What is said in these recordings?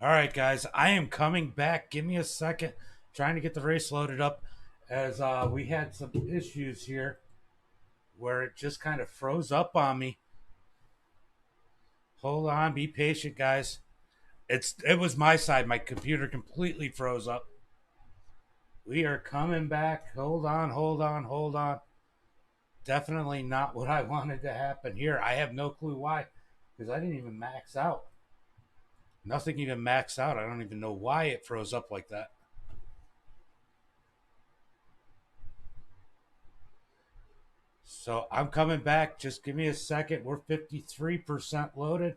All right, guys, I am coming back. Give me a second. Trying to get the race loaded up as we had some issues here where it just kind of froze up on me. Hold on, be patient, guys. It was my side. My computer completely froze up. We are coming back. Hold on, hold on, hold on. Definitely not what I wanted to happen here. I have no clue why because I didn't even max out. Nothing even maxed out. I don't even know why it froze up like that. So I'm coming back. Just give me a second. We're 53% loaded.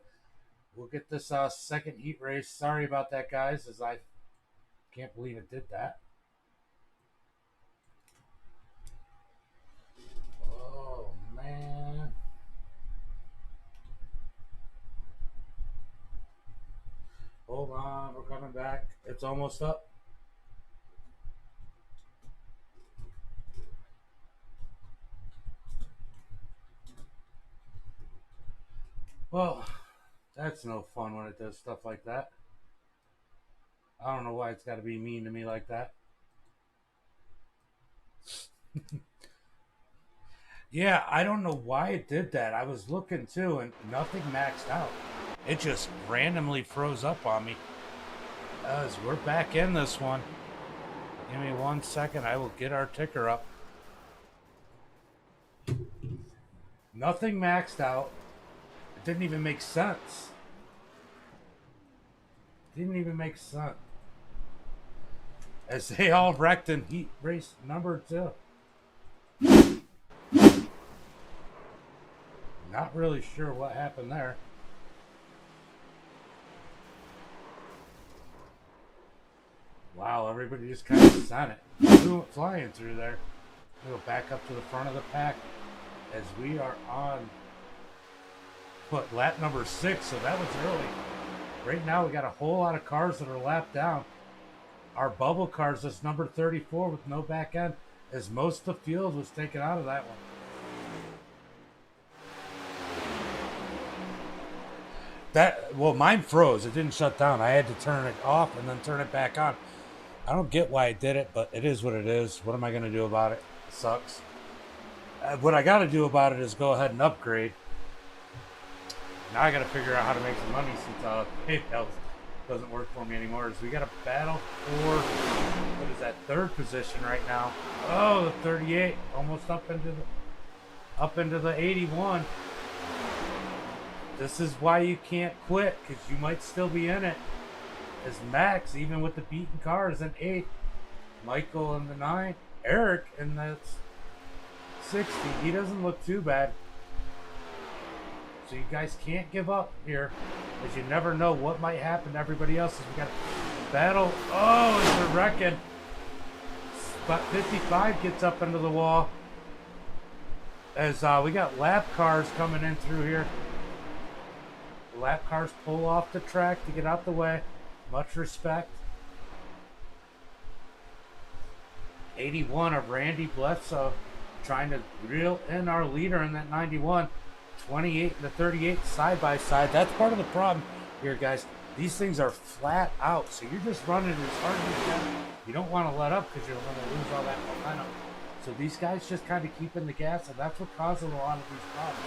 We'll get this second heat race. Sorry about that, guys, as I can't believe it did that. Oh, man. Hold on. We're coming back. It's almost up. Well, that's no fun when it does stuff like that. I don't know why it's got to be mean to me like that. Yeah, I don't know why it did that. I was looking too, and nothing maxed out. It just randomly froze up on me. As we're back in this one. Give me 1 second. I will get our ticker up. Nothing maxed out. It didn't even make sense. Didn't even make sense. As they all wrecked in heat race number 2. Not really sure what happened there. Wow, everybody just kind of sent it. Flying through there. We'll go back up to the front of the pack as we are on lap number 6, so that was early. Right now we got a whole lot of cars that are lapped down. Our bubble cars is number 34 with no back end, as most of the field was taken out of that one. Well, mine froze. It didn't shut down. I had to turn it off and then turn it back on. I don't get why I did it, but it is what it is. What am I going to do about it? It sucks. What I got to do about it is go ahead and upgrade. Now I got to figure out how to make some money since PayPal doesn't work for me anymore. So we got a battle for, what is that, 3rd position right now. Oh, the 38, almost up into the 81. This is why you can't quit, because you might still be in it. As Max, even with the beaten cars, in 8th. Michael in the 9th. Eric in the 60. He doesn't look too bad. So you guys can't give up here, as you never know what might happen to everybody else. As we got a battle. Oh, it's a wrecking. But 55 gets up into the wall. As we got lap cars coming in through here. Lap cars pull off the track to get out the way. Much respect. 81 of Randy Bledsoe trying to reel in our leader in that 91. 28 and the 38 side by side. That's part of the problem here, guys. These things are flat out, so you're just running as hard as you can. You don't want to let up because you're going to lose all that momentum. So these guys just kind of keeping the gas, and that's what causes a lot of these problems.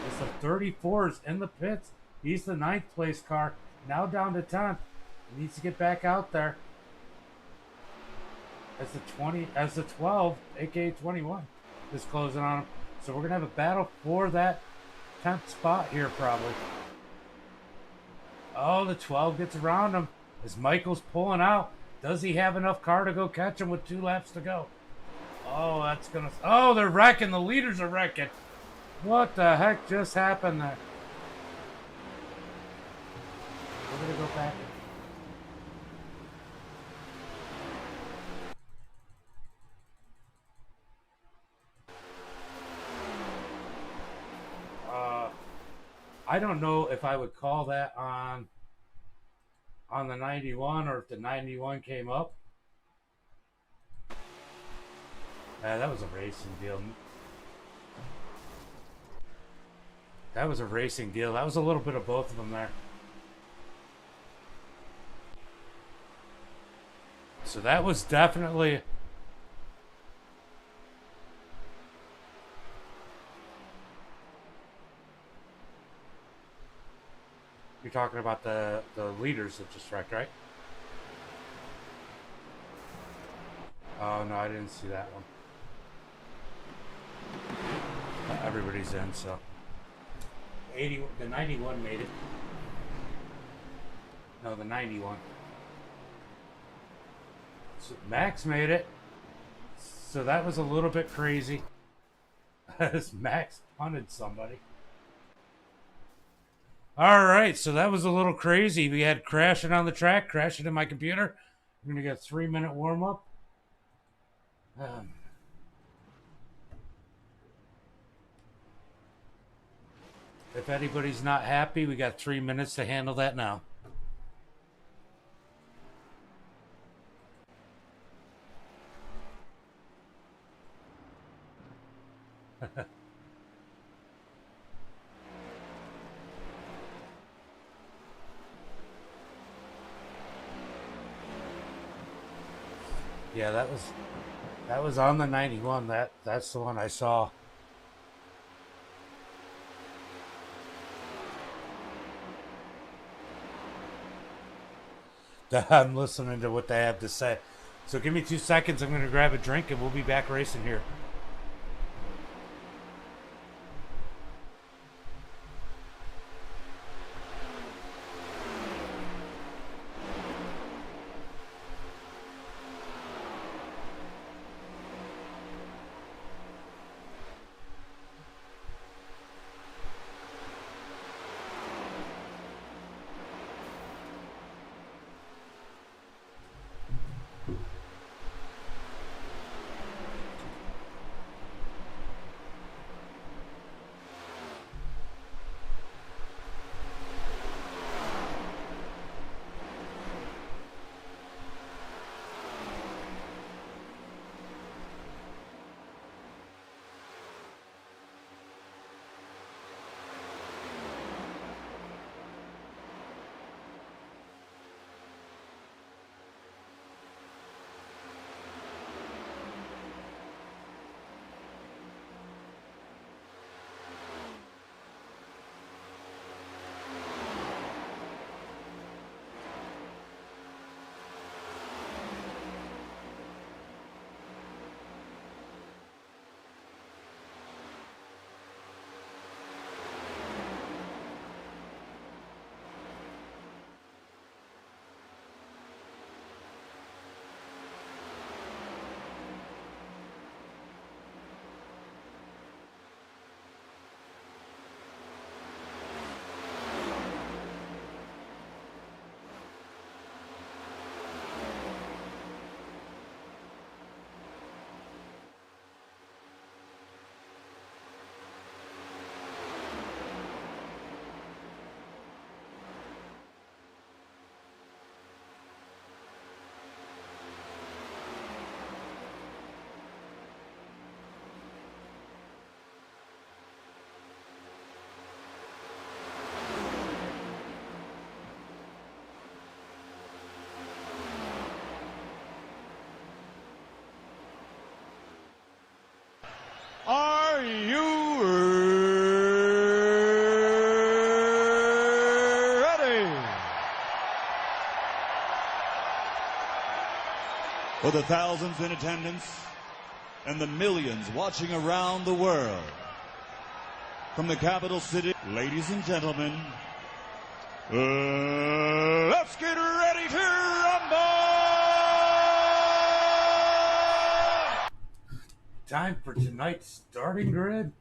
It's the 34s in the pits. He's the 9th place car, now down to 10th. He needs to get back out there. As the 12, aka 21, is closing on him. So we're gonna have a battle for that 10th spot here, probably. Oh, the 12 gets around him as Michael's pulling out. Does he have enough car to go catch him with 2 laps to go? Oh, that's gonna. Oh, they're wrecking. The leaders are wrecking. What the heck just happened there? We're gonna go back. I don't know if I would call that on the 91 or if the 91 came up. That was a racing deal. That was a racing deal. That was a little bit of both of them there. So that was definitely... You're talking about the leaders of just wrecked, right? Oh, no, I didn't see that one. Everybody's in, so... the 91 made it. No, the 91. So Max made it. So that was a little bit crazy. As Max punted somebody. Alright, so that was a little crazy. We had crashing on the track, crashing in my computer. We're going to get a 3-minute warm-up. If anybody's not happy, we got 3 minutes to handle that now. Yeah, that was on the 91. That's the one I saw. I'm listening to what they have to say. So give me 2 seconds. I'm going to grab a drink and we'll be back racing here. Are you ready? For the thousands in attendance and the millions watching around the world, from the capital city, ladies and gentlemen, let's get ready to rumble! Time for tonight's starting grid.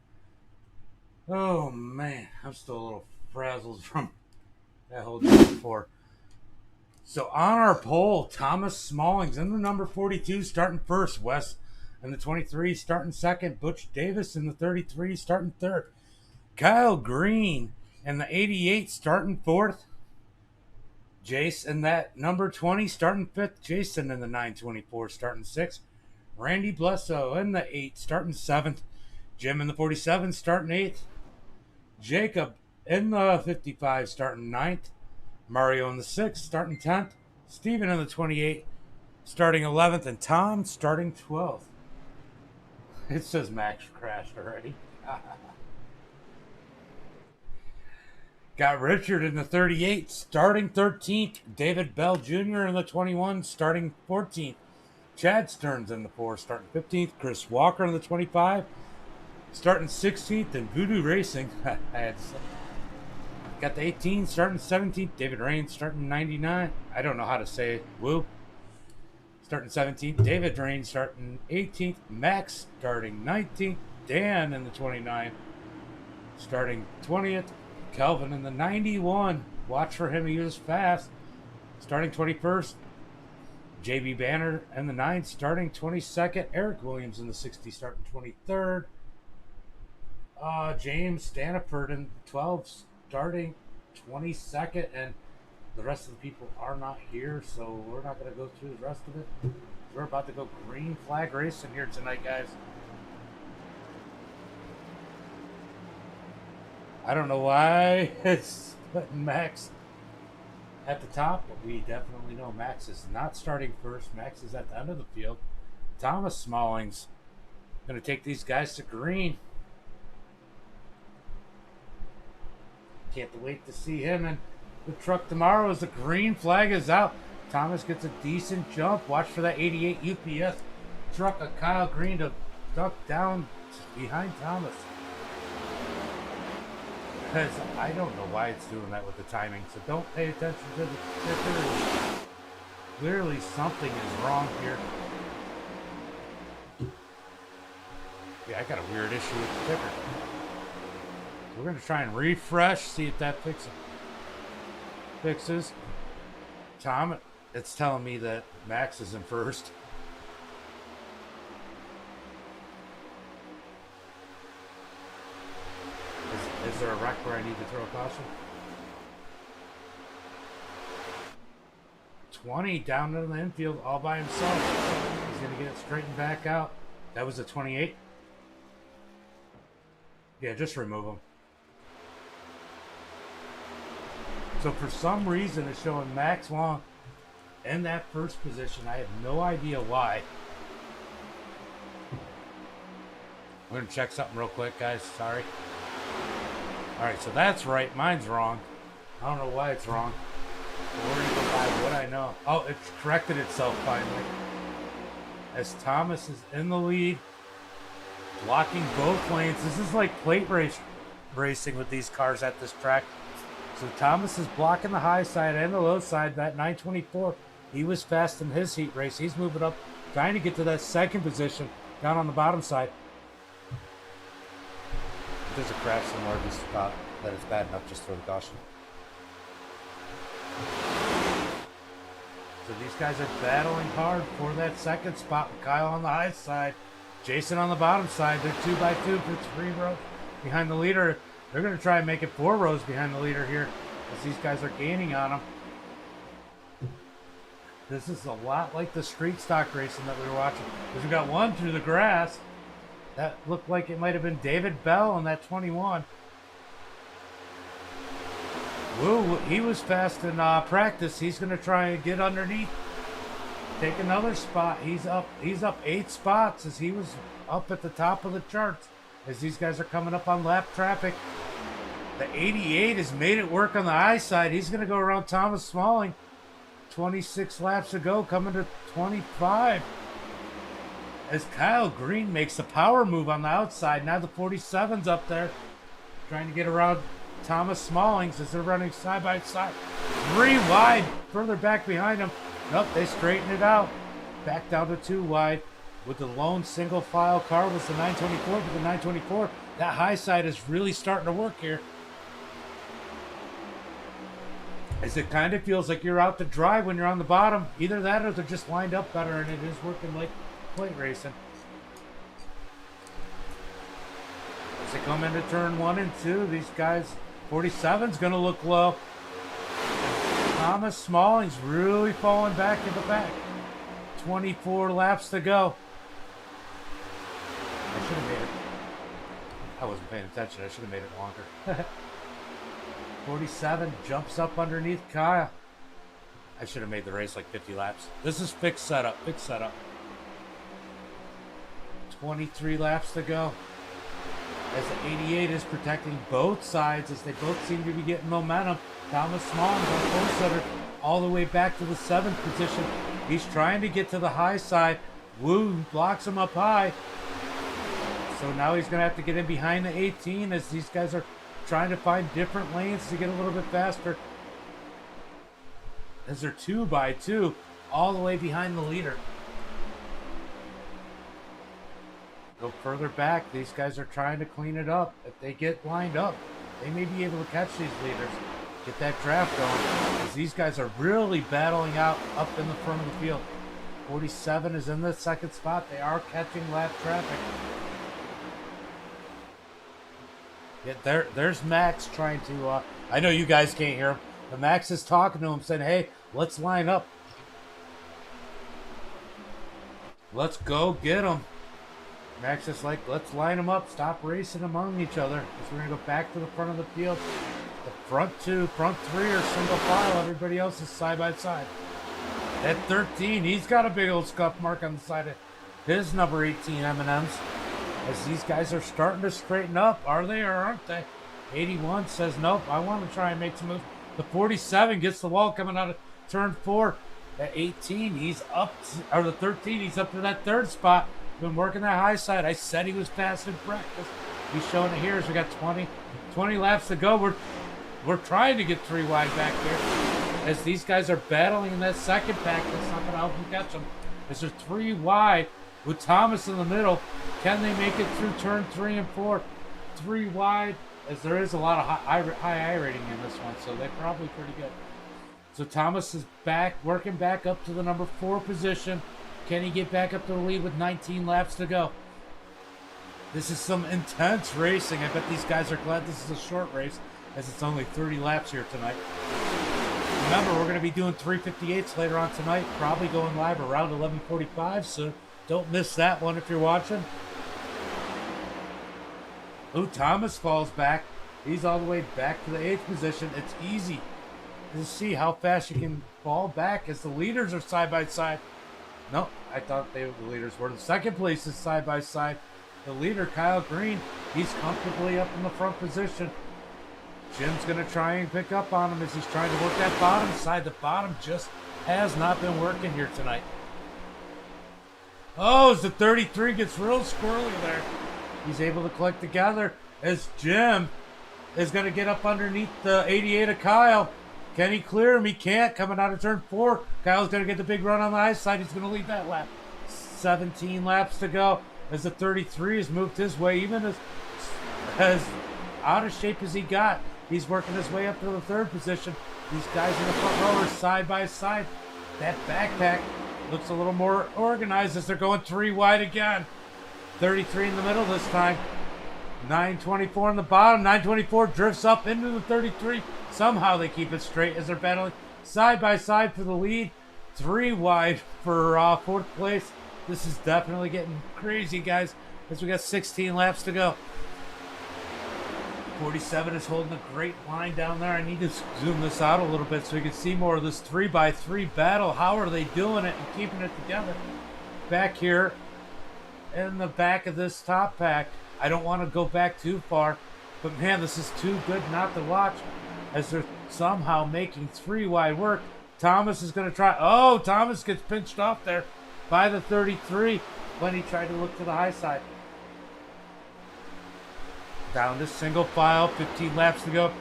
Oh man, I'm still a little frazzled from that whole day before. So on our poll, Thomas Smalling's in the number 42 starting first, Wes in the 23 starting second, Butch Davis in the 33 starting third, Kyle Green in the 88 starting fourth, Jace in that number 20 starting fifth, Jason in the 924 starting sixth, Randy Blesso in the 8 starting seventh, Jim in the 47 starting eighth, Jacob in the 55 starting ninth, Mario in the 6th starting 10th, Steven in the 28 starting 11th, and Tom starting 12th. It says Max crashed already. Got Richard in the 38, starting 13th. David Bell Jr. in the 21, starting 14th. Chad Stearns in the 4, starting 15th. Chris Walker in the 25, starting 16th. And Voodoo Racing, I had to say, got the 18, starting 17th. David Rain starting 99. I don't know how to say it. Woo. Starting 17th. David Rain starting 18th. Max starting 19th. Dan in the 29, starting 20th. Kelvin in the 91. Watch for him. He was fast. Starting 21st. JB Banner in the 9, starting 22nd. Eric Williams in the 60, starting 23rd. James Staniford in 12, starting 22nd. And the rest of the people are not here, so we're not going to go through the rest of it. We're about to go green flag racing here tonight, guys. I don't know why it's putting Max at the top, but we definitely know Max is not starting first. Max is at the end of the field. Thomas Smalling's going to take these guys to green. Can't wait to see him in the truck tomorrow as the green flag is out. Thomas gets a decent jump. Watch for that 88 UPS truck of Kyle Green to duck down behind Thomas. Because I don't know why it's doing that with the timing, so don't pay attention to the. Clearly something is wrong here. Yeah, I got a weird issue with the ticker. We're going to try and refresh, see if that fixes. Tom, it's telling me that Max is in first. Is there a wreck where I need to throw a caution? 20 down in the infield all by himself. He's going to get it straightened back out. That was a 28. Yeah, just remove him. So for some reason it's showing Max Long in that first position. I have no idea why. We're going to check something real quick, guys. Sorry. Alright, so that's right. Mine's wrong. I don't know why it's wrong. We're going to go by what I know. Oh, it's corrected itself finally. As Thomas is in the lead, blocking both lanes. This is like plate racing with these cars at this track. So Thomas is blocking the high side and the low side. That 924, he was fast in his heat race. He's moving up, trying to get to that second position down on the bottom side. If there's a crash somewhere, just spot that it's bad enough, just throw the caution. So these guys are battling hard for that second spot with Kyle on the high side, Jason on the bottom side. They're 2 by 2 for 3 rows behind the leader. They're going to try and make it 4 rows behind the leader here as these guys are gaining on him. This is a lot like the street stock racing that we were watching. Because we got one through the grass. That looked like it might have been David Bell on that 21. Woo, he was fast in practice. He's going to try and get underneath. Take another spot. He's up 8 spots as he was up at the top of the charts. As these guys are coming up on lap traffic. The 88 has made it work on the high side. He's going to go around Thomas Smalling. 26 laps to go, coming to 25. As Kyle Green makes the power move on the outside. Now the 47's up there. Trying to get around Thomas Smallings as they're running side by side. 3 wide, further back behind him. Nope, they straighten it out. Back down to 2 wide. With the lone single file car was the 924, but the 924, that high side is really starting to work here. As it kind of feels like you're out to dry when you're on the bottom. Either that or they're just lined up better and it is working like plate racing. As they come into turn 1 and 2, these guys, 47's going to look low. Thomas Smalling's really falling back in the back. 24 laps to go. I should have made it. I wasn't paying attention. I should have made it longer. 47 jumps up underneath Kyle. I should have made the race like 50 laps. This is fixed setup, 23 laps to go. As the 88 is protecting both sides, as they both seem to be getting momentum. Thomas Small on pole setter all the way back to the 7th position. He's trying to get to the high side. Wu blocks him up high. So now he's going to have to get in behind the 18 as these guys are trying to find different lanes to get a little bit faster. As they're 2 by 2 all the way behind the leader. Go further back. These guys are trying to clean it up. If they get lined up, they may be able to catch these leaders. Get that draft going. Because these guys are really battling out up in the front of the field. 47 is in the 2nd spot. They are catching lap traffic. Yeah, there's Max trying to, I know you guys can't hear him, but Max is talking to him, saying, hey, let's line up. Let's go get him. Max is like, let's line them up, stop racing among each other. Because we're going to go back to the front of the field. The front 2, front 3 are single file. Everybody else is side by side. At 13, he's got a big old scuff mark on the side of his number 18 M&Ms. As these guys are starting to straighten up. Are they or aren't they? 81 says, nope, I want to try and make some moves. The 47 gets the wall coming out of turn 4. At 18, he's up, or the 13, he's up to that 3rd spot. Been working that high side. I said he was fast in practice. He's showing it here as we got 20 laps to go. We're trying to get 3 wide back here. As these guys are battling in that 2nd pack, that's not going to help them catch them. As they're 3 wide with Thomas in the middle. Can they make it through turn 3 and 4? 3 wide, as there is a lot of high I rating in this one, so they're probably pretty good. So Thomas is back, working back up to the number 4 position. Can he get back up to the lead with 19 laps to go? This is some intense racing. I bet these guys are glad this is a short race, as it's only 30 laps here tonight. Remember, we're going to be doing 358s later on tonight, probably going live around 11:45, so don't miss that one if you're watching. Oh, Thomas falls back. He's all the way back to the 8th position. It's easy to see how fast you can fall back as the leaders are side by side. No, I thought the leaders were. The 2nd place is side by side. The leader, Kyle Green, he's comfortably up in the front position. Jim's going to try and pick up on him as he's trying to work that bottom side. The bottom just has not been working here tonight. Oh, as the 33 gets real squirrely there. He's able to click together as Jim is going to get up underneath the 88 of Kyle. Can he clear him? He can't. Coming out of turn 4. Kyle's going to get the big run on the high side. He's going to lead that lap. 17 laps to go as the 33 has moved his way. Even as out of shape as he got, he's working his way up to the 3rd position. These guys in the front row are side by side. That backpack looks a little more organized as they're going 3 wide again. 33 in the middle this time. 924 in the bottom. 924 drifts up into the 33. Somehow they keep it straight as they're battling side by side for the lead. 3 wide for 4th place. This is definitely getting crazy, guys, as we got 16 laps to go. 47 is holding a great line down there. I need to zoom this out a little bit so we can see more of this 3 by 3 battle. How are they doing it and keeping it together? Back here in the back of this top pack. I don't want to go back too far, but man, this is too good not to watch as they're somehow making 3 wide work. Thomas is going to try. Oh, Thomas gets pinched off there by the 33 when he tried to look to the high side. Down to single file, 15 laps to go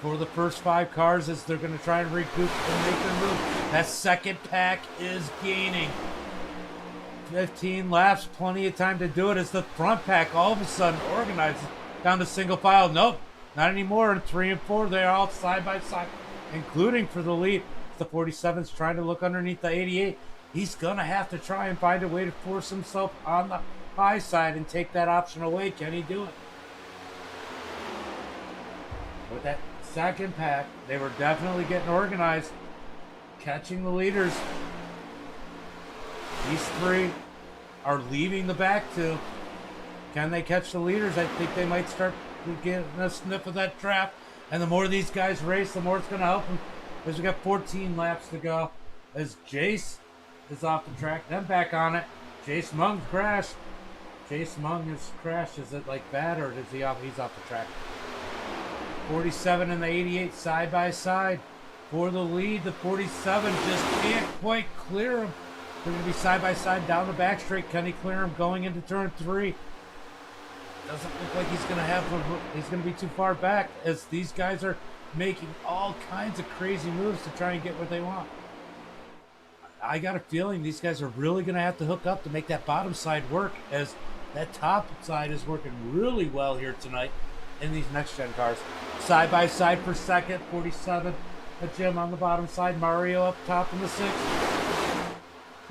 for the first 5 cars as they're going to try and recoup and make their move. That 2nd pack is gaining. 15 laps, plenty of time to do it as the front pack all of a sudden organizes down to single file. Nope, not anymore. In 3 and 4, they're all side by side, including for the lead. The 47's trying to look underneath the 88. He's going to have to try and find a way to force himself on the high side and take that option away. Can he do it? With that 2nd pack, they were definitely getting organized, catching the leaders. These 3 are leaving the back 2. Can they catch the leaders? I think they might start getting a sniff of that draft. And the more these guys race, the more it's going to help them as we got 14 laps to go. As Jace is off the track, then back on it. Jace Mung's crashed. Jace Mung has crashed. Is it like bad, or is he off? He's off the track. 47 and the 88 side by side for the lead. The 47 just can't quite clear him. They're going to be side by side down the back straight. Can he clear him going into turn 3? Doesn't look like he's going to have. He's going to be too far back, as these guys are making all kinds of crazy moves to try and get what they want. I got a feeling these guys are really going to have to hook up to make that bottom side work, as that top side is working really well here tonight in these next gen cars. Side by side for second, 47. A Jim on the bottom side, Mario up top in the 6th.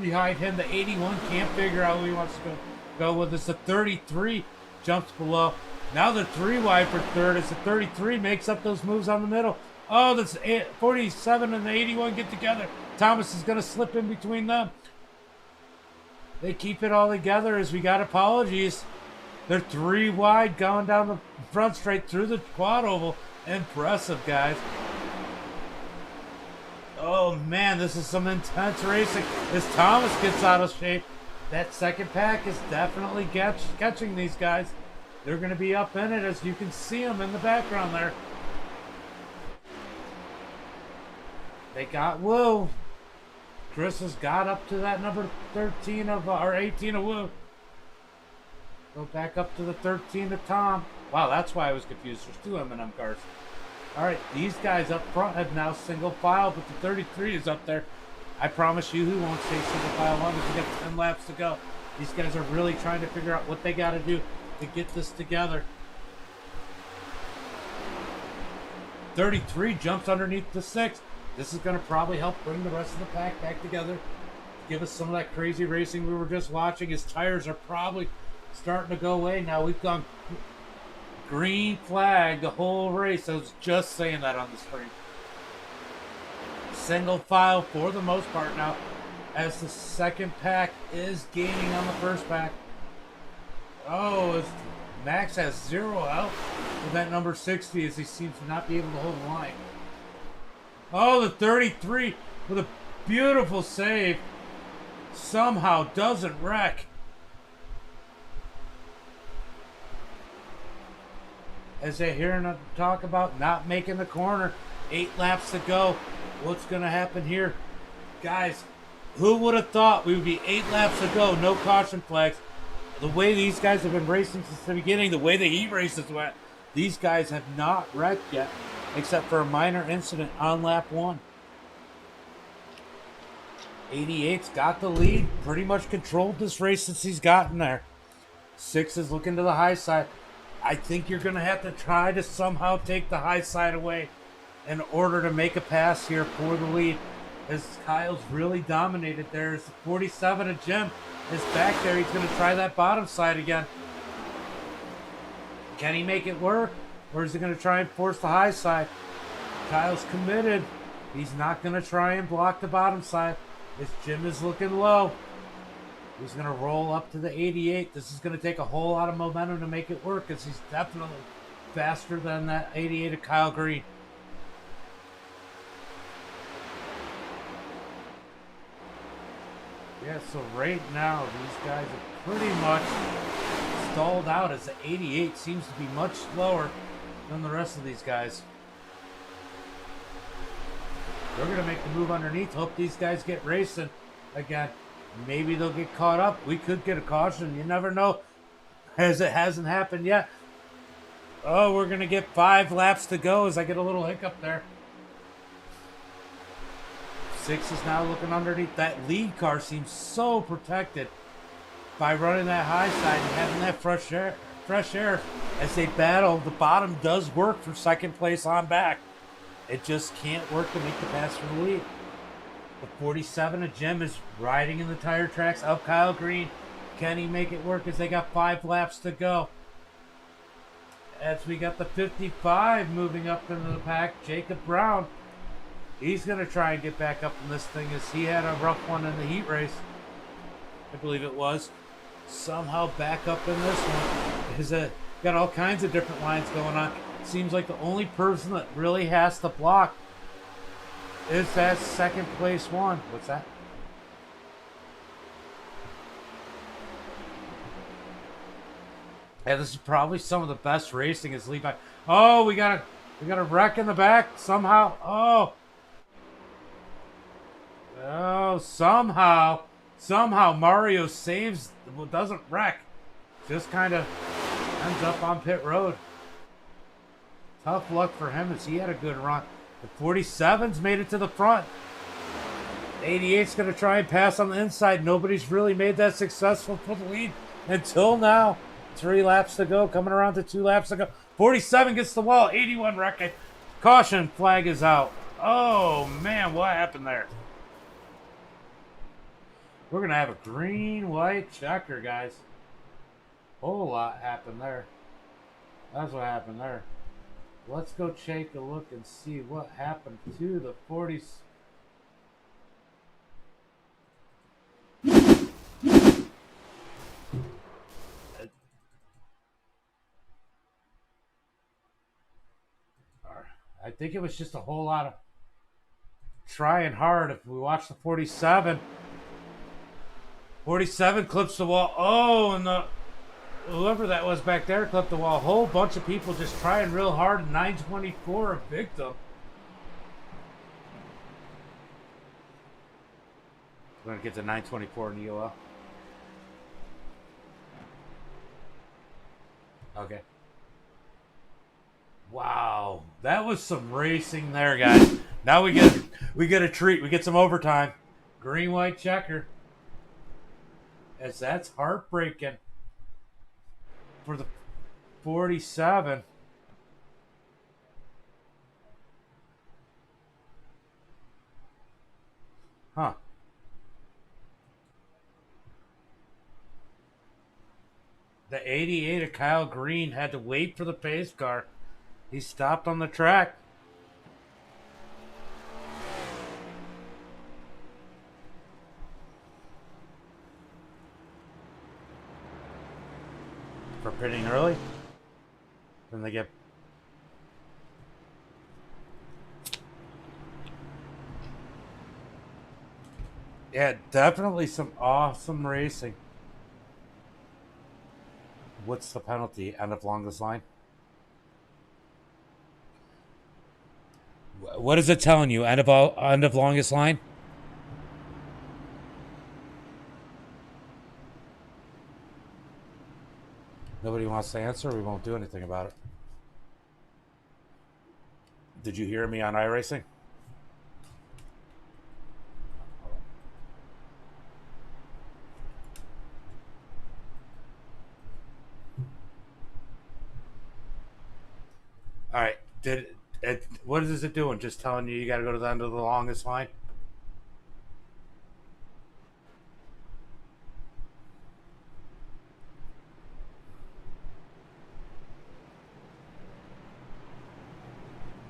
Behind him, the 81 can't figure out who he wants to go with. It's the 33 jumps below. Now they're 3 wide for third as the 33 makes up those moves on the middle. Oh, that's 47 and the 81 get together. Thomas is going to slip in between them. They keep it all together as we got apologies. They're 3 wide going down the front straight through the quad oval. Impressive, guys. Oh, man, this is some intense racing as Thomas gets out of shape. That second pack is definitely catching these guys. They're going to be up in it, as you can see them in the background there. They got Woo. Chris has got up to that number 13 of, or 18 of Woo. Go back up to the 13 of Tom. Wow, that's why I was confused. There's 2 M&M cars. All right, these guys up front have now single file, but the 33 is up there. I promise you, he won't stay single file long as we got 10 laps to go. These guys are really trying to figure out what they got to do to get this together. 33 jumps underneath the 6. This is going to probably help bring the rest of the pack back together. Give us some of that crazy racing we were just watching. His tires are probably starting to go away. Now we've gone green flag the whole race. I was just saying that on the screen. Single file for the most part now, as the second pack is gaining on the first pack. Oh, Max has 0 out with that number 60, as he seems to not be able to hold the line. Oh, the 33 with a beautiful save somehow doesn't wreck. As they hear him talk about not making the corner, 8 laps to go. What's going to happen here? Guys, who would have thought we would be 8 laps to go, no caution flags? The way these guys have been racing since the beginning, the way the heat races went, these guys have not wrecked yet, except for a minor incident on lap 1. 88's got the lead, pretty much controlled this race since he's gotten there. 6 is looking to the high side. I think you're going to have to try to somehow take the high side away in order to make a pass here for the lead, as Kyle's really dominated there. As 47 of Jim is back there. He's going to try that bottom side again. Can he make it work, or is he going to try and force the high side? Kyle's committed. He's not going to try and block the bottom side, as Jim is looking low. He's going to roll up to the 88. This is going to take a whole lot of momentum to make it work, as he's definitely faster than that 88 of Kyle Green. Yeah, so right now, these guys are pretty much stalled out, as the 88 seems to be much slower than the rest of these guys. They're going to make the move underneath. Hope these guys get racing again. Maybe they'll get caught up. We could get a caution. You never know, as it hasn't happened yet. Oh, we're going to get 5 laps to go, as I get a little hiccup there. 6 is now looking underneath. That lead car seems so protected by running that high side and having that fresh air as they battle. The bottom does work for second place on back. It just can't work to make the pass for the lead. The 47 of Jim is riding in the tire tracks of Kyle Green. Can he make it work, as they got 5 laps to go? As we got the 55 moving up into the pack, Jacob Brown. He's going to try and get back up in this thing, as he had a rough one in the heat race, I believe it was. Somehow back up in this one. He's got all kinds of different lines going on. Seems like the only person that really has to block is that second place one. What's that? Yeah, this is probably some of the best racing as Levi. Oh, we got a wreck in the back somehow. Oh, somehow Mario saves, doesn't wreck, just kind of ends up on pit road. Tough luck for him as he had a good run. The 47's made it to the front. 88's going to try and pass on the inside. Nobody's really made that successful for the lead until now. 3 laps to go, coming around to 2 laps to go. 47 gets the wall, 81 wreck. Caution flag is out. Oh, man, what happened there? We're going to have a green-white checker, guys. Whole lot happened there. That's what happened there. Let's go take a look and see what happened to the 40s. I think it was just a whole lot of trying hard. If we watch the 47, 47 clips the wall. Oh, and whoever that was back there clipped the wall. A whole bunch of people just trying real hard. 924 a victim. We're going to get to 924 in the UL. Okay. Wow, that was some racing there, guys. Now we get a treat. We get some overtime. Green white checker. As that's heartbreaking for the 47. Huh. The 88 of Kyle Green had to wait for the pace car. He stopped on the track. For pitting early. Then they get... Yeah, definitely some awesome racing. What's the penalty? End of longest line? What is it telling you? End of longest line? Nobody wants to answer. We won't do anything about it. Did you hear me on iRacing? All right. What is it doing? Just telling you got to go to the end of the longest line?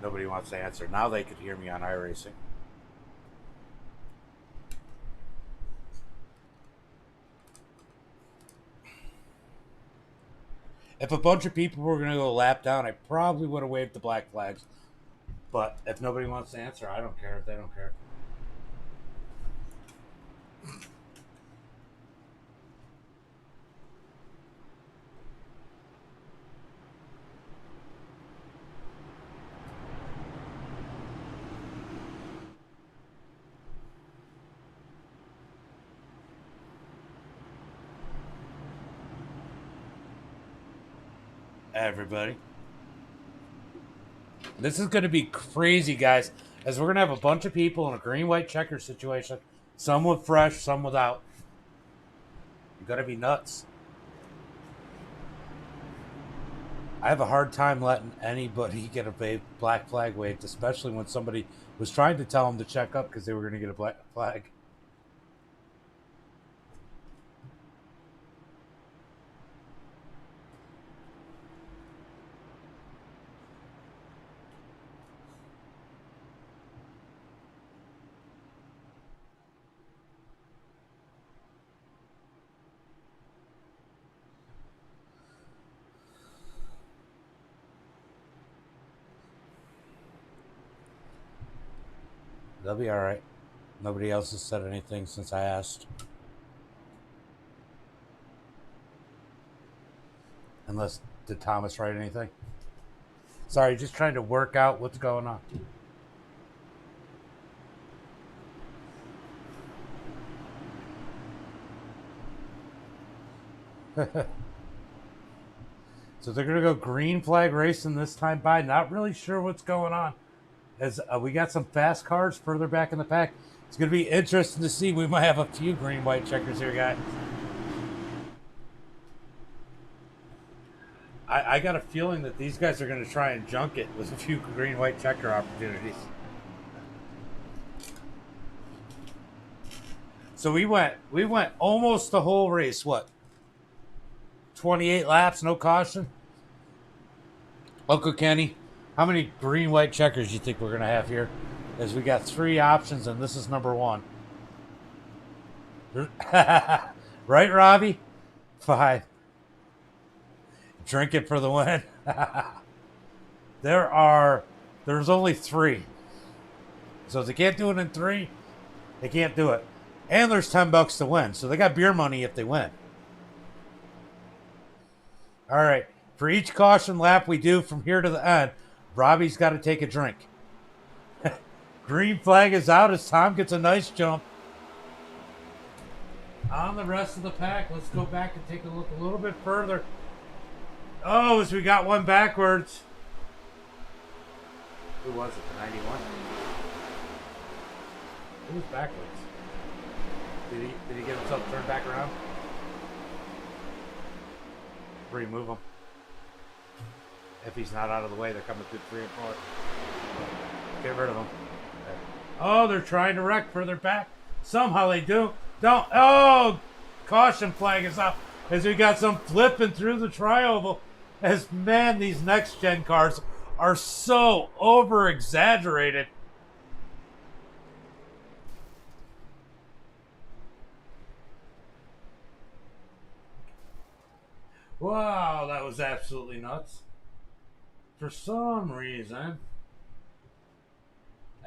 Nobody wants to answer. Now they could hear me on iRacing. If a bunch of people were going to go lap down, I probably would have waved the black flags. But if nobody wants to answer, I don't care if they don't care. Everybody. This is going to be crazy, guys, as we're going to have a bunch of people in a green-white checker situation. Some with fresh, some without. You got to be nuts. I have a hard time letting anybody get a black flag waved, especially when somebody was trying to tell them to check up because they were going to get a black flag. They'll be all right. Nobody else has said anything since I asked. Unless, did Thomas write anything? Sorry, just trying to work out what's going on. So they're going to go green flag racing this time by. Not really sure what's going on. As we got some fast cars further back in the pack. It's going to be interesting to see. We might have a few green-white checkers here, guys. I got a feeling that these guys are going to try and junk it with a few green-white checker opportunities. So we went almost the whole race. What? 28 laps, no caution. Uncle Kenny, how many green-white checkers do you think we're going to have here? As we got 3 options, and this is number 1. Right, Robbie? 5. Drink it for the win. There's only 3. So if they can't do it in 3, they can't do it. And there's $10 to win. So they got beer money if they win. All right. For each caution lap we do from here to the end, Robbie's got to take a drink. Green flag is out as Tom gets a nice jump. On the rest of the pack, let's go back and take a look a little bit further. Oh, as we got one backwards. Who was it, the 91? Who was backwards? Did he get himself turned back around? Remove him. If he's not out of the way, they're coming through 3 and 4. Get rid of them. Oh, they're trying to wreck further back. Somehow they do. Don't. Oh, caution flag is up as we got some flipping through the tri-oval. As, man, these next gen cars are so over exaggerated. Wow, that was absolutely nuts. For some reason,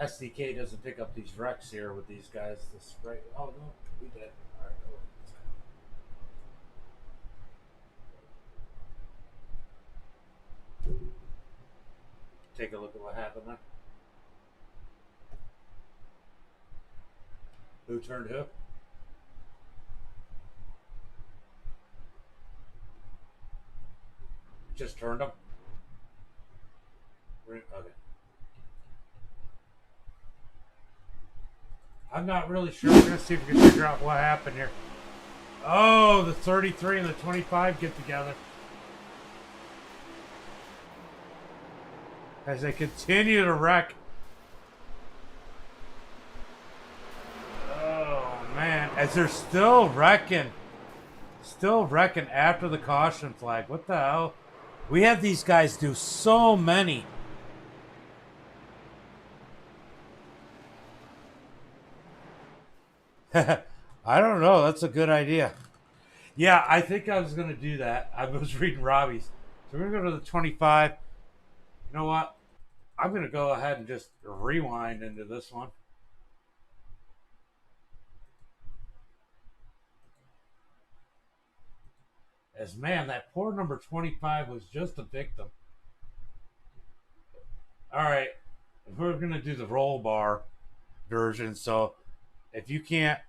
SDK doesn't pick up these wrecks here with these guys. This right? Oh no, we did. All right, go. Take a look at what happened there. Who turned who? Just turned them. Okay. I'm not really sure. We're going to see if we can figure out what happened here. Oh, the 33 and the 25 get together. As they continue to wreck. Oh, man. As they're still wrecking. Still wrecking after the caution flag. What the hell? We had these guys do so many. I don't know. That's a good idea. Yeah, I think I was going to do that. I was reading Robbie's. So we're going to go to the 25. You know what? I'm going to go ahead and just rewind into this one. As, man, that poor number 25 was just a victim. All right. We're going to do the roll bar version. So if you can't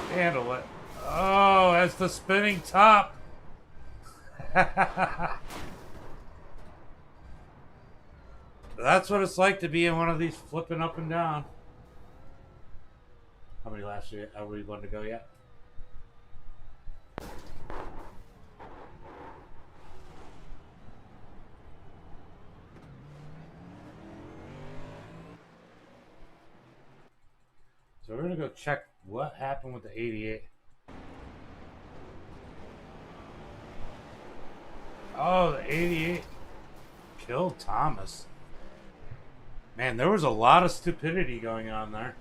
handle it. Oh, as the spinning top. That's what it's like to be in one of these flipping up and down. How many laps are we going to go yet? So we're going to go check what happened with the 88. Oh, the 88 killed Thomas. Man, there was a lot of stupidity going on there.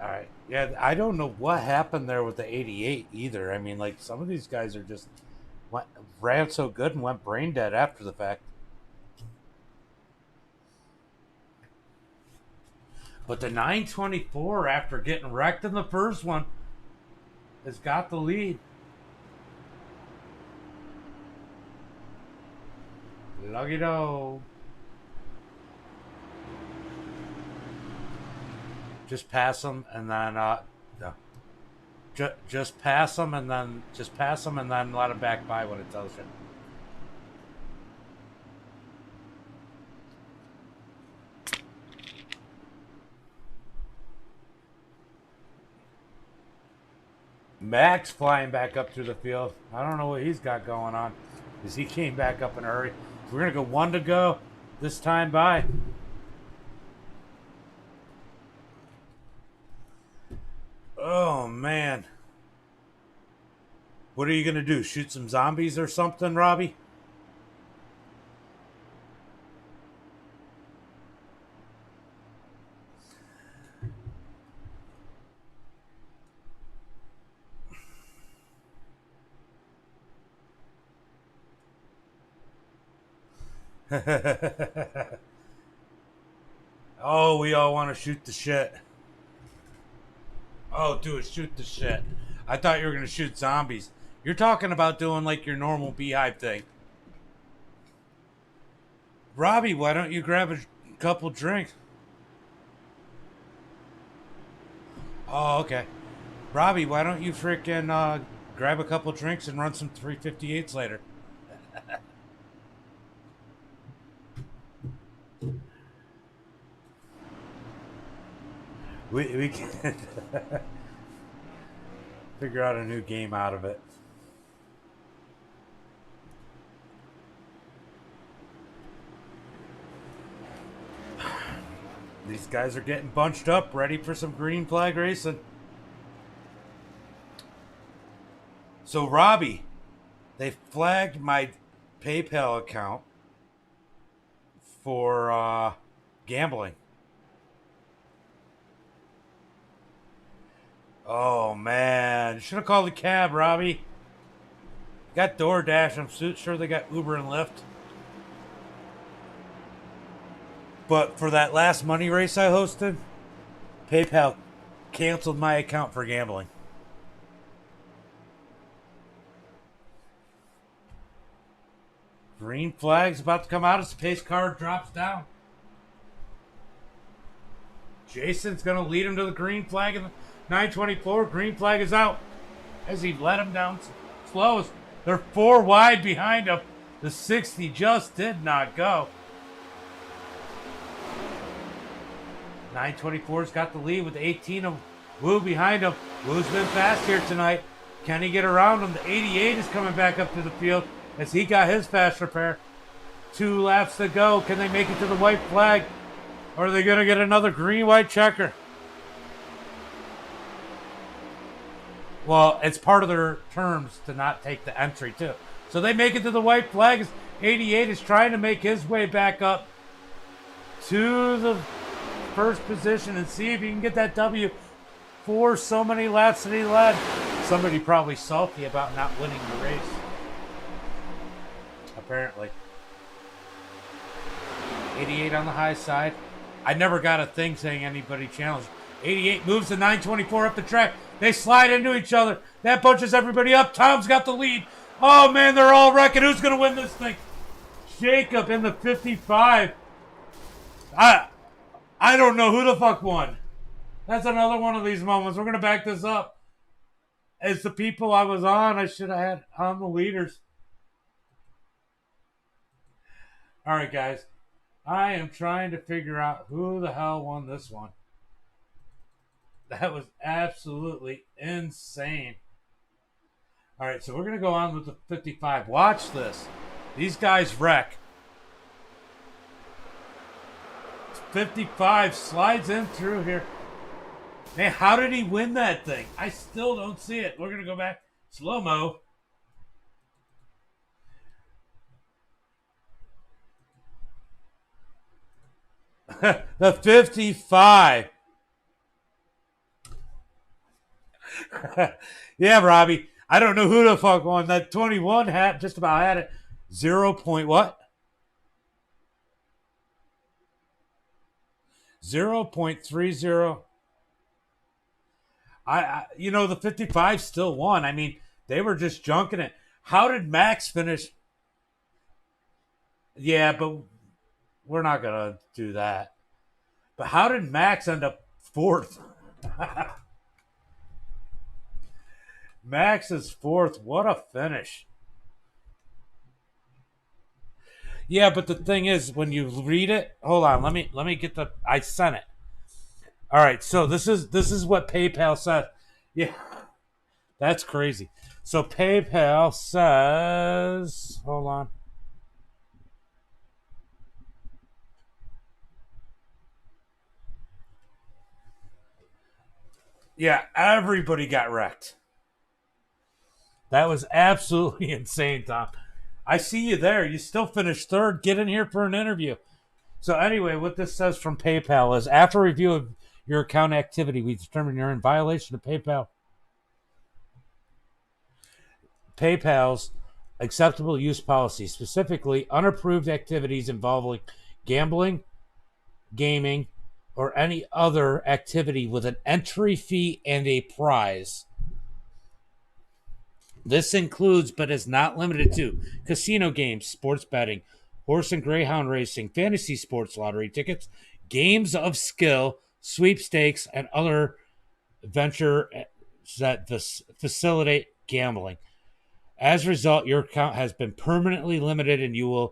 Alright. Yeah, I don't know what happened there with the 88 either. I mean, like, some of these guys are just ran so good and went brain dead after the fact. But the 924, after getting wrecked in the first one, has got the lead. Lucky dog. Just pass them and then just pass them and then let them back by when it tells you. Max flying back up through the field. I don't know what he's got going on, because he came back up in a hurry. We're gonna go 1 to go this time by. Oh man, what are you gonna do? Shoot some zombies or something, Robbie? Oh, we all want to shoot the shit. Oh, do it. Shoot the shit. I thought you were going to shoot zombies. You're talking about doing like your normal beehive thing. Robbie, why don't you grab a couple drinks? Oh, okay. Robbie, why don't you freaking grab a couple drinks and run some 358s later? We can figure out a new game out of it. These guys are getting bunched up, ready for some green flag racing. So, Robbie, they flagged my PayPal account for gambling. Oh, man. You should have called a cab, Robbie. Got DoorDash. I'm sure they got Uber and Lyft. But for that last money race I hosted, PayPal canceled my account for gambling. Green flag's about to come out as the pace car drops down. Jason's going to lead him to the green flag in the 924. Green flag is out as he let him down slows. They're 4 wide behind him. The 60 just did not go. 924's got the lead with 18 of Wu behind him. Wu's been fast here tonight. Can he get around him? The 88 is coming back up to the field as he got his fast repair. 2 laps to go. Can they make it to the white flag? Or are they going to get another green-white checker? Well, it's part of their terms to not take the entry, too. So they make it to the white flag as 88 is trying to make his way back up to the first position and see if he can get that W for so many laps that he led. Somebody probably salty about not winning the race. Apparently. 88 on the high side. I never got a thing saying anybody challenged. 88 moves the 924 up the track. They slide into each other. That bunches everybody up. Tom's got the lead. Oh, man, they're all wrecking. Who's going to win this thing? Jacob in the 55. I don't know who the fuck won. That's another one of these moments. We're going to back this up. As the people I was on, I should have had on the leaders. All right, guys. I am trying to figure out who the hell won this one. That was absolutely insane. All right, so we're going to go on with the 55. Watch this. These guys wreck. 55 slides in through here. Man, how did he win that thing? I still don't see it. We're going to go back slow-mo. The 55. Yeah, Robbie. I don't know who the fuck won. That 21 hat just about had it. 0. What? 0.30. The 55 still won. I mean, they were just junking it. How did Max finish? Yeah, but we're not gonna do that. But how did Max end up fourth? Max is fourth. What a finish! Yeah, but the thing is, when you read it, hold on. Let me get the. I sent it. All right, so this is what PayPal said. Yeah, that's crazy. So PayPal says, hold on. Yeah, everybody got wrecked. That was absolutely insane, Tom. I see you there. You still finished third. Get in here for an interview. So anyway, what this says from PayPal is, after review of your account activity, we determine you're in violation of PayPal's acceptable use policy, specifically unapproved activities involving gambling, gaming, or any other activity with an entry fee and a prize. This includes, but is not limited to, casino games, sports betting, horse and greyhound racing, fantasy sports lottery tickets, games of skill, sweepstakes, and other ventures that facilitate gambling. As a result, your account has been permanently limited, and you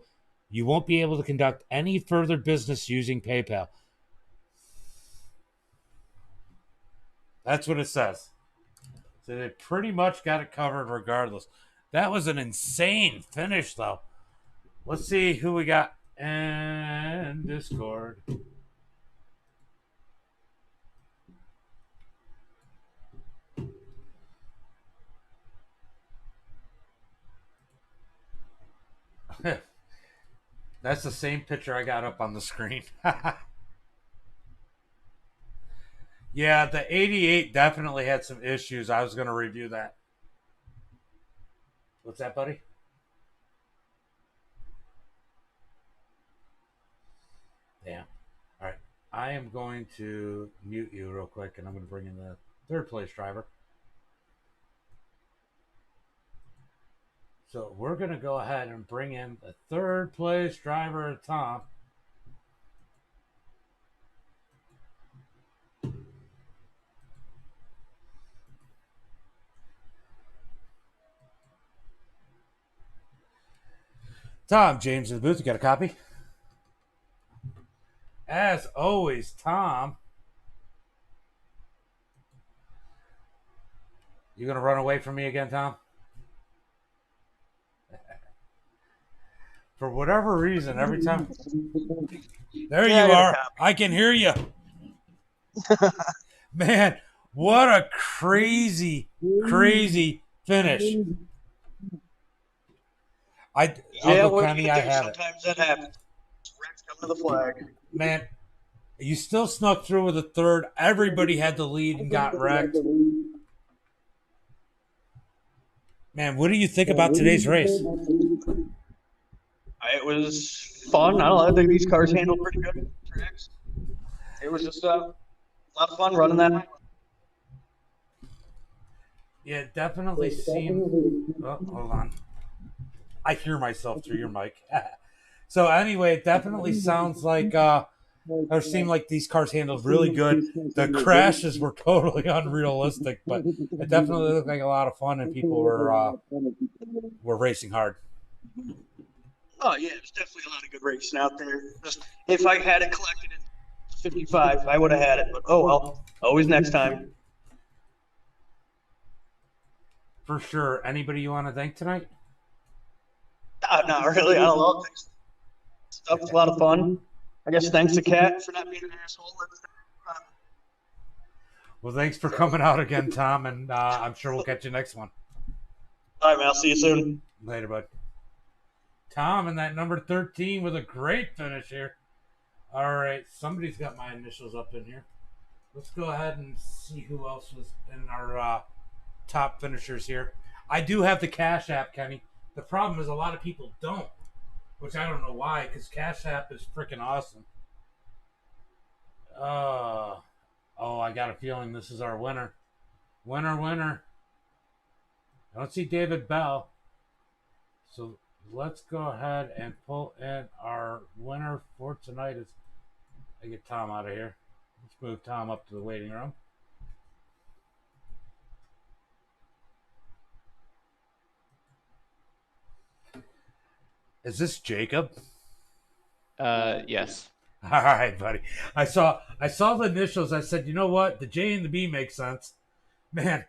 won't be able to conduct any further business using PayPal. That's what it says. So they pretty much got it covered regardless. That was an insane finish, though. Let's see who we got in Discord. That's the same picture I got up on the screen. Yeah, the 88 definitely had some issues. I was going to review that. What's that, buddy? Damn. All right. I am going to mute you real quick, and I'm going to bring in the third place driver. So we're going to go ahead and bring in the third place driver, Tom. Tom, James in the booth. You got a copy? As always, Tom. You going to run away from me again, Tom? For whatever reason, every time. There you are. I can hear you. Man, what a crazy, crazy finish. Uncle Kenny, I have it. Sometimes that happens. Wrecks come to the flag. Man, you still snuck through with a third. Everybody had the lead and got wrecked. Man, what do you think about today's race? It was fun. I don't know. I think these cars handled pretty good tracks. It was just a lot of fun running that. Yeah, it definitely seemed. Oh, hold on. I hear myself through your mic. So anyway, it definitely sounds like or seemed like these cars handled really good. The crashes were totally unrealistic, but it definitely looked like a lot of fun, and people were racing hard. Oh yeah, there's definitely a lot of good racing out there. Just if I had it collected in 55, I would have had it. But oh well, always next time. For sure. Anybody you want to thank tonight? Not really. I don't know. Stuff was a lot of fun. I guess thanks to Kat for not being an asshole. Well, thanks for coming out again, Tom, and I'm sure we'll catch you next one. All right, man. I'll see you soon. Later, bud. Tom in that number 13 with a great finish here. All right, somebody's got my initials up in here. Let's go ahead and see who else was in our top finishers here. I do have the Cash App, Kenny. The problem is a lot of people don't, which I don't know why, because Cash App is freaking awesome. I got a feeling this is our winner. Winner. I don't see David Bell. So let's go ahead and pull in our winner for tonight. I get Tom out of here. Let's move Tom up to the waiting room. Is this Jacob? Yes. All right, buddy. I saw the initials. I said, you know what? The J and the B make sense. Man,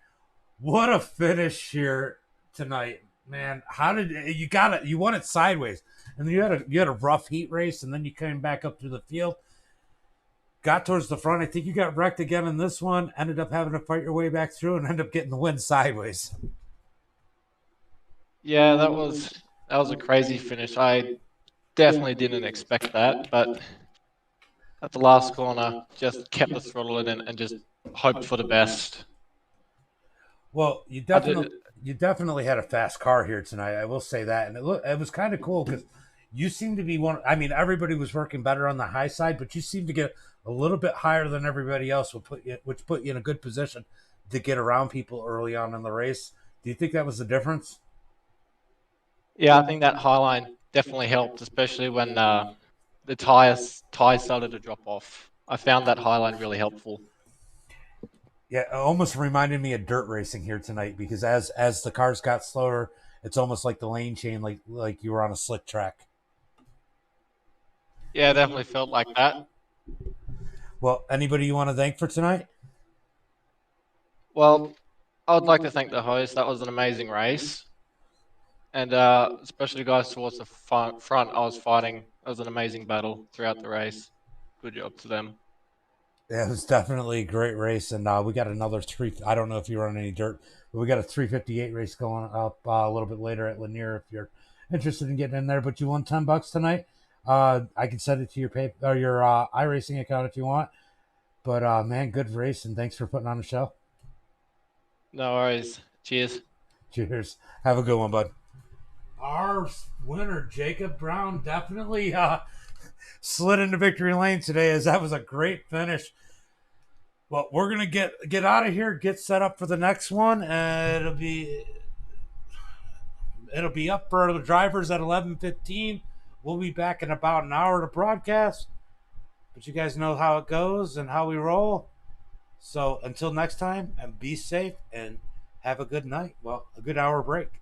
what a finish here tonight. Man, how did you won it sideways. And then you had a rough heat race, and then you came back up through the field. Got towards the front. I think you got wrecked again in this one. Ended up having to fight your way back through and ended up getting the win sideways. Yeah, that was a crazy finish. I definitely didn't expect that, but at the last corner, just kept the throttle in and just hoped for the best. Well, you definitely had a fast car here tonight. I will say that, and it was kind of cool because you seemed to be one. I mean, everybody was working better on the high side, but you seemed to get a little bit higher than everybody else, which put you in a good position to get around people early on in the race. Do you think that was the difference? Yeah, I think that high line definitely helped, especially when the tires started to drop off. I found that high line really helpful. Yeah, it almost reminded me of dirt racing here tonight because as the cars got slower, it's almost like the lane chain, like you were on a slick track. Yeah, definitely felt like that. Well, anybody you want to thank for tonight? Well, I would like to thank the host. That was an amazing race. And especially guys towards the front I was fighting. It was an amazing battle throughout the race. Good job to them. Yeah, it was definitely a great race, and we got another three. I don't know if you run any dirt, but we got a 358 race going up a little bit later at Lanier if you're interested in getting in there. But you won $10 tonight. I can send it to your or your iRacing account if you want. But man, good race, and thanks for putting on the show. No worries. Cheers. Cheers. Have a good one, bud. Our winner, Jacob Brown, definitely slid into victory lane today, as that was a great finish. Well, we're gonna get out of here, get set up for the next one, and it'll be up for the drivers at 11:15. We'll be back in about an hour to broadcast, but you guys know how it goes and how we roll. So until next time, and be safe and have a good night. Well, a good hour break.